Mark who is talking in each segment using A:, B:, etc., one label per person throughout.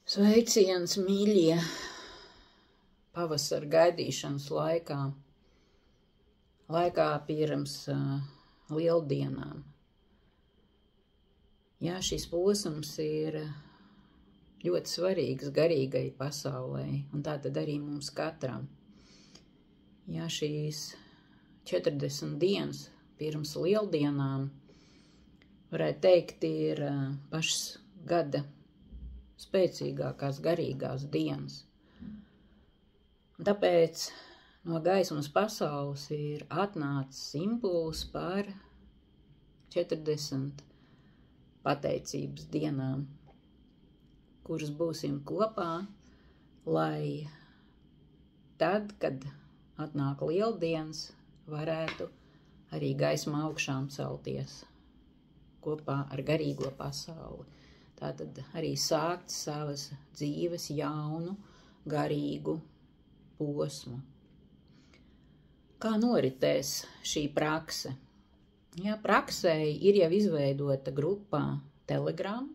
A: Sveiciens, mīļie, pavasara gaidīšanas laikā pirms lieldienām. Jā, šis posms ir ļoti svarīgs garīgai pasaulē, un tā tad arī mums katram. Jā, šīs 40 dienas pirms lieldienām, varētu teikt, ir pašas gada spēcīgākās garīgās dienas. Un tāpēc no gaismas pasaules ir atnācis impulss par 40 pateicības dienām, kuras būsim kopā, lai tad, kad atnāk lieldienas, varētu arī gaisma augšām celties kopā ar garīgo pasauli. Tātad arī sākt savas dzīves jaunu, garīgu posmu. Kā noritēs šī prakse? Jā, praksē ir jau izveidota grupā Telegram,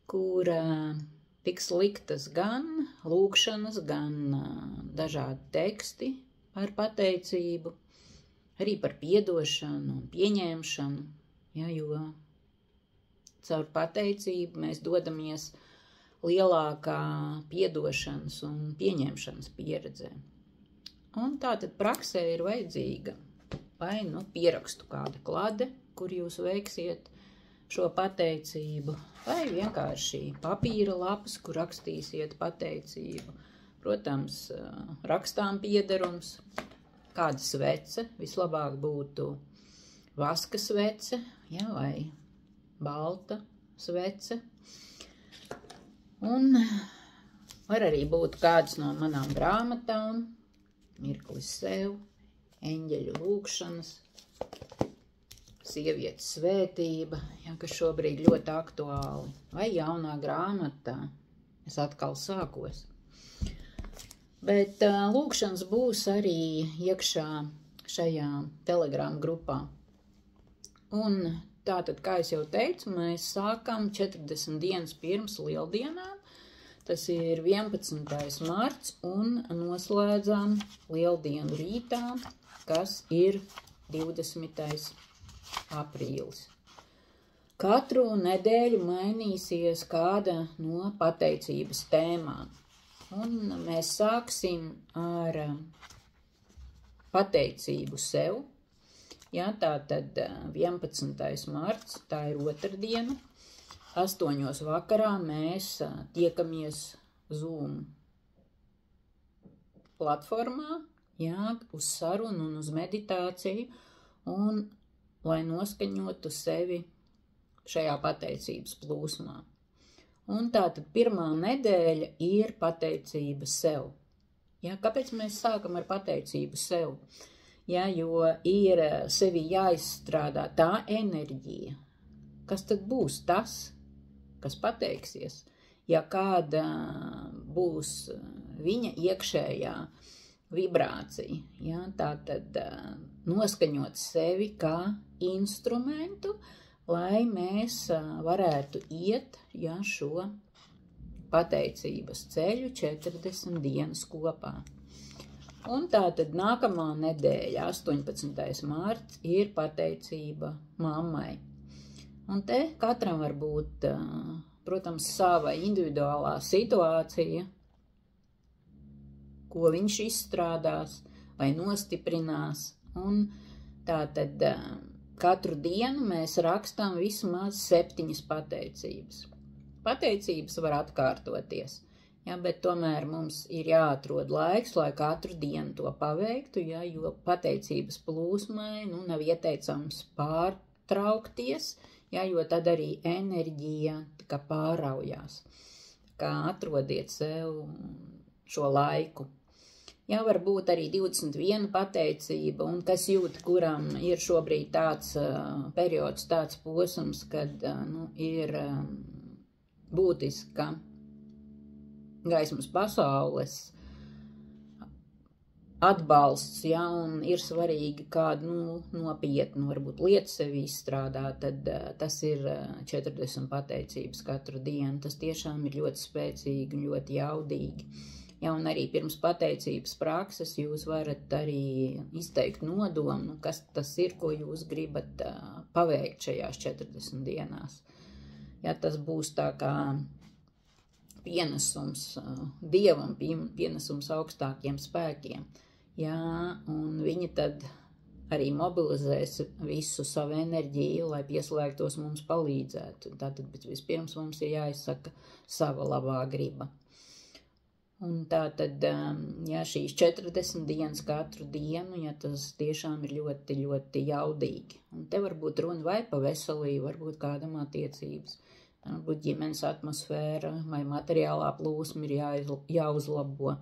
A: kur tiks liktas gan lūkšanas, gan dažādi teksti par pateicību, arī par piedošanu un pieņemšanu, jā, jo caur pateicību mēs dodamies lielākā piedošanas un pieņemšanas pieredzē. Un tātad praksē ir vajadzīga vai pierakstu kāda klade, kur jūs veiksiet šo pateicību, vai vienkārši papīra lapas, kur rakstīsiet pateicību. Protams, rakstām piederums, kāda svece, vislabāk būtu vaska svece, jā, vai balta svece. Un var arī būt kādas no manām grāmatām, Mirklis sev, eņģeļu lūkšanas, sievietes svētība, jā, kas šobrīd ļoti aktuāli, vai jaunā grāmata, es atkal sākos. Bet lūkšanas būs arī iekšā šajā Telegram grupā. Un tātad, kā es jau teicu, mēs sākam 40 dienas pirms lieldienām, tas ir 11. marts, un noslēdzam lieldienu rītā, kas ir 20. aprīlis. Katru nedēļu mainīsies kāda no pateicības tēmām, un mēs sāksim ar pateicību sev. Jā, tā tad 11. marts, tā ir otrdiena, 8. vakarā mēs tiekamies Zoom platformā, jā, uz sarunu un uz meditāciju, un lai noskaņotu sevi šajā pateicības plūsmā. Un tātad pirmā nedēļa ir pateicība sev. Jā, kāpēc mēs sākam ar pateicību sev? Jā, jo ir sevi jāizstrādā tā enerģija, kas tad būs tas, kas pateiksies, ja kāda būs viņa iekšējā vibrācija. Jā, tā tad noskaņot sevi kā instrumentu, lai mēs varētu iet, jā, šo pateicības ceļu 40 dienas kopā. Un tātad nākamā nedēļa, 18. marts, ir pateicība mammai. Un te katram var būt, protams, sava individuālā situācija, ko viņš izstrādās vai nostiprinās. Un tātad katru dienu mēs rakstām vismaz 7 pateicības. Pateicības var atkārtoties. Jā, bet tomēr mums ir jāatrod laiks, lai katru dienu to paveiktu, jā, jo pateicības plūsmai nav ieteicams pārtraukties, jā, jo tad arī enerģija pāraujās. Kā atrodiet sev šo laiku. Jā, var būt arī 21 pateicība, un kas jūt, kuram ir šobrīd tāds periods, tāds posms, kad ir būtiska gaismas pasaules atbalsts, ja, un ir svarīgi kādu, nopietnu, varbūt lietu sevi izstrādāt, tad tas ir 40 pateicības katru dienu. Tas tiešām ir ļoti spēcīgi un ļoti jaudīgi. Ja, un arī pirms pateicības prakses jūs varat arī izteikt nodomu, kas tas ir, ko jūs gribat paveikt šajās 40 dienās. Ja, tas būs tā kā pienesums Dievam, pienesums augstākiem spēkiem. Jā, un viņi tad arī mobilizēs visu savu enerģiju, lai pieslēgtos mums palīdzētu. Tātad vispirms mums ir jāizsaka sava labā griba. Un tātad, ja šīs 40 dienas katru dienu, ja tas tiešām ir ļoti, ļoti jaudīgi. Un te varbūt runa vai pa veselību, varbūt kādam attiecības. Varbūt ģimenes atmosfēra vai materiālā plūsma ir jāuzlabo.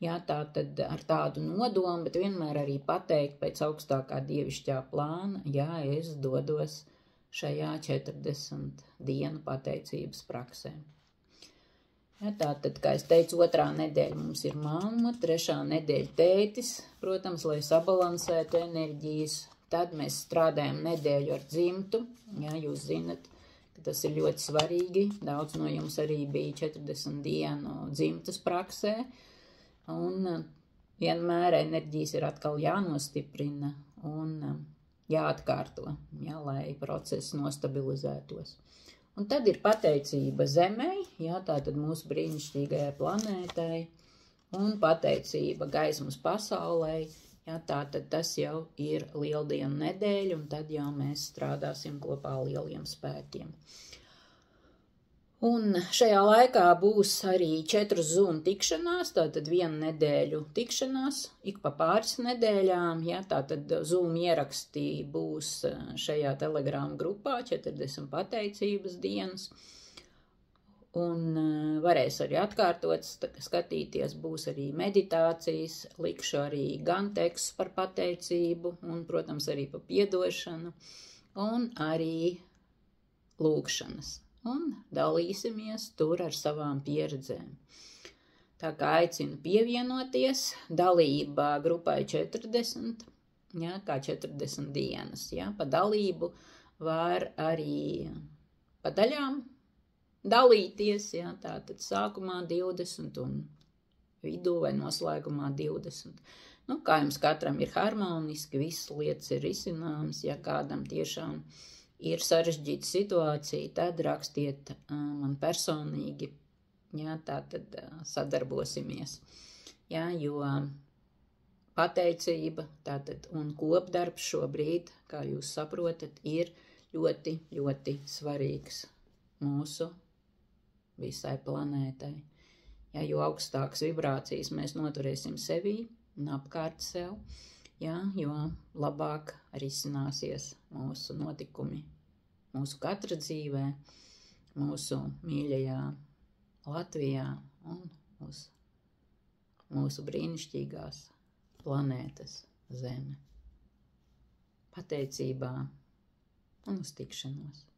A: Jā, tā tad ar tādu nodomu, bet vienmēr arī pateikt pēc augstākā dievišķā plāna, jā, es dodos šajā 40 dienu pateicības praksē. Jā, tā tad, kā es teicu, 2. nedēļa mums ir mamma, 3. nedēļa tētis, protams, lai sabalansētu enerģijas. Tad mēs strādājam nedēļu ar dzimtu, jā, jūs zinat, ka tas ir ļoti svarīgi. Daudz no jums arī bija 40 dienu dzimtas praksē. Un vienmēr enerģijas ir atkal jānostiprina un jāatkārto, jā, lai process nostabilizētos. Un tad ir pateicība Zemei, jā, tātad mūsu brīnišķīgajai planētai, un pateicība gaismas pasaulē, jā, tātad tas jau ir lieldienu nedēļa, un tad jau mēs strādāsim kopā lieliem spēkiem. Un šajā laikā būs arī 4 Zoom tikšanās, tātad 1 nedēļu tikšanās, ik pa pāris nedēļām, ja, tātad Zoom ierakstī būs šajā Telegram grupā 40 pateicības dienas, un varēs arī atkārtot, skatīties, būs arī meditācijas, likšu arī gan teksts par pateicību, un, protams, arī par piedošanu, un arī lūgšanas. Un dalīsimies tur ar savām pieredzēm. Tā kā aicinu pievienoties, dalība grupai 40, ja, kā 40 dienas. Ja, pa dalību var arī pa daļām dalīties, ja, tātad sākumā 20 un vidū vai noslēgumā 20. Nu, kā jums katram ir harmoniski, visas lietas ir risināmas, ja kādam tiešām ir sarežģīta situācija, tad rakstiet man personīgi, jā, tā tad sadarbosimies, jā, jo pateicība tātad un kopdarbs šobrīd, kā jūs saprotat, ir ļoti, ļoti svarīgs mūsu visai planētai, jā, jo augstākas vibrācijas mēs noturēsim sevī un apkārt sev, jā, jo labāk risināsies mūsu notikumi, mūsu katra dzīvē, mūsu mīļajā Latvijā un uz mūsu brīnišķīgās planētas Zeme. Pateicībā un uz tikšanos!